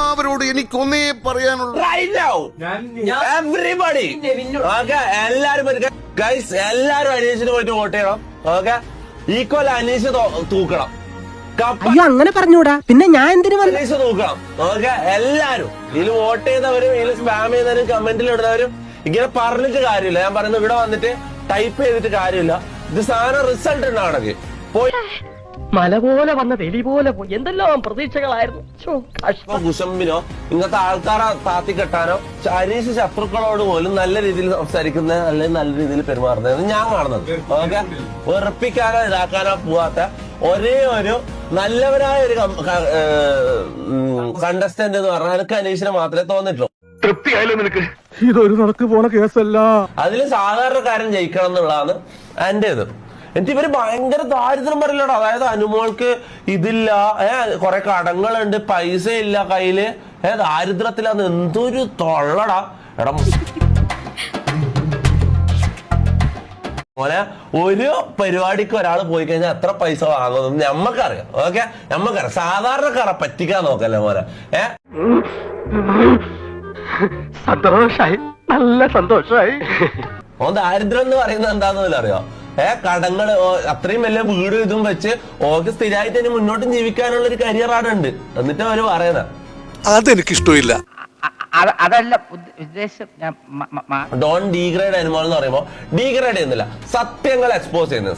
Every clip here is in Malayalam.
എല്ലാവരോടും എനിക്കൊന്നേ പറയാനുള്ളൂ. എവറിബഡി എല്ലാരും എല്ലാരും അനീഷിന് പോയിട്ട് വോട്ട് ചെയ്യണം. ഓക്കെ, ഈക്വൽ അനീഷ് തൂക്കണം. അയ്യോ അങ്ങനെ പറഞ്ഞൂടാ, പിന്നെ ഞാൻ എന്തിനു അനീഷ് തൂക്കണം. ഓക്കെ, എല്ലാരും ഇതിൽ വോട്ട് ചെയ്യുന്നവരും ഇതിൽ സ്പാം ചെയ്യുന്നവരും കമന്റിൽ ഇടുന്നവരും ഇങ്ങനെ പറഞ്ഞിട്ട് കാര്യമില്ല. ഞാൻ പറയുന്നത് ഇവിടെ വന്നിട്ട് ടൈപ്പ് ചെയ്തിട്ട് കാര്യമില്ല. ഇത് സാധനം റിസൾട്ട് ഉണ്ടാണെങ്കിൽ പോയി മല പോലെ വന്നത് എലി പോലെ പോയി. എന്തെല്ലാം പ്രതീക്ഷകളായിരുന്നു. കുശമ്പിനോ ഇങ്ങനത്തെ ആൾക്കാരെ താത്തി കെട്ടാനോ അനീഷ് ശത്രുക്കളോട് പോലും നല്ല രീതിയിൽ സംസാരിക്കുന്ന അല്ലെങ്കിൽ നല്ല രീതിയിൽ പെരുമാറുന്നത് ഞാൻ കാണുന്നത്. ഓക്കെ, വെറുപ്പിക്കാനോ ഇതാക്കാനോ പോവാത്ത ഒരേ ഒരു നല്ലവരായ ഒരു കണ്ടസ്റ്റന്റ് എന്ന് പറഞ്ഞാൽ എനിക്ക് അനീഷിനെ മാത്രമേ തോന്നിട്ടുള്ളൂ. തൃപ്തിയായില്ലേ നിനക്ക്? ഇതൊരു നടക്ക് പോണ കേസല്ല. അതിൽ സാധാരണക്കാരൻ ജയിക്കണം എന്നുള്ളതാണ് എന്റെ ഇത്. എന്നിട്ട് ഇവര് ഭയങ്കര ദാരിദ്ര്യം പറയില്ലടാ. അതായത് അനുമോൾക്ക് ഇതില്ല, കൊറേ കടങ്ങളുണ്ട്, പൈസ ഇല്ല കയ്യില്, ദാരിദ്ര്യത്തിലാന്ന്. എന്തൊരു തൊള്ളടാ എടാ മോനെ. ഒരു പരിപാടിക്ക് ഒരാൾ പോയി കഴിഞ്ഞാൽ എത്ര പൈസ വാങ്ങുന്നു ഞമ്മക്കറിയാം. ഓക്കെ, ഞമ്മക്കറിയാം. സാധാരണക്കാരെ പറ്റിക്കാൻ നോക്കല്ലേ മോനെ. സന്തോഷായി, നല്ല സന്തോഷായി. ഓൻ ദാരിദ്ര്യം എന്ന് പറയുന്നത് എന്താന്ന് പോലും അറിയോ? കടങ്ങള് അത്രയും വലിയ വീട് ഇതും വെച്ച് ഓക്ക് സ്ഥിരമായിട്ട് ഇനി മുന്നോട്ടും ജീവിക്കാനുള്ള ഒരു കരിയർ ആണ് ഉണ്ട്. എന്നിട്ട് അവര് പറയുന്നത് അതെനിക്കിഷ്ടമില്ല. അതല്ല ഉദ്ദേശം. ഡോൺ ഡീഗ്രേഡ് അനുമോൾ എന്ന് പറയുമ്പോ ഡീഗ്രേഡ് ചെയ്യുന്നില്ല, സത്യങ്ങൾ എക്സ്പോസ് ചെയ്യുന്നത്.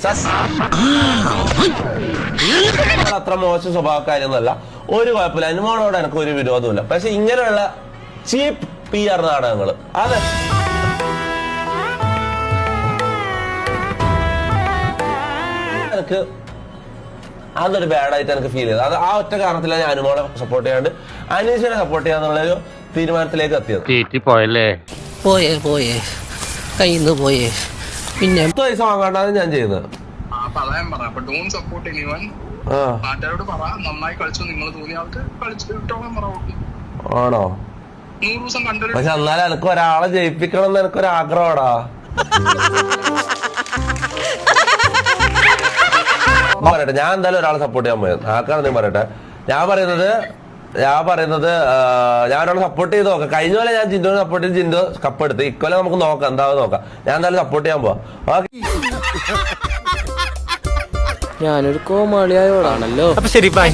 അത്ര മോശം സ്വഭാവക്കാരൊന്നുമല്ല, ഒരു കുഴപ്പമില്ല. അനുമോളോട് എനിക്ക് ഒരു വിരോധമില്ല. പക്ഷെ ഇങ്ങനെയുള്ള ചീപ്പ് PR നാടകങ്ങള് അതെ എനിക്ക് അതൊരു ബാഡായിട്ട് എനിക്ക് ഫീൽ ചെയ്തത്. അത് ആ ഒറ്റ കാരണത്തിലാണ് ഞാൻ അനുമോളെ സപ്പോർട്ട് ചെയ്യാണ്ട് അനീഷിനെ സപ്പോർട്ട് ചെയ്യാന്നുള്ളൊരു തീരുമാനത്തിലേക്ക് എത്തിയത്. പോയേ കയ്യിന്ന് പോയേ. പിന്നെ 10 പൈസ വാങ്ങാണ്ടാണ് ഞാൻ ചെയ്യുന്നത്. ആണോ? പക്ഷെ എന്നാലും എനിക്ക് ഒരാളെ ജയിപ്പിക്കണം എന്ന് എനിക്കൊരു ആഗ്രഹമാടാ. പറയട്ടെ, ഞാൻ എന്തായാലും ഒരാളെ സപ്പോർട്ട് ചെയ്യാൻ പോയത്. ആക്കാണെന്ന് പറയട്ടെ. ഞാൻ പറയുന്നത് ഞാൻ ഒരാളെ സപ്പോർട്ട് ചെയ്ത് നോക്കാം. കഴിഞ്ഞ പോലെ ഞാൻ ജിൻഡോനെ സപ്പോർട്ട് ചെയ്ത് ജിൻഡോ കപ്പെടുത്ത്. ഇക്കൊല്ലം നമുക്ക് നോക്കാം, എന്താണെന്ന് നോക്കാം. ഞാൻ എന്തായാലും സപ്പോർട്ട് ചെയ്യാൻ പോവാം. ഞാനൊരു കോമാളിയായോടാണല്ലോ. അപ്പൊ ശരി, ബൈ.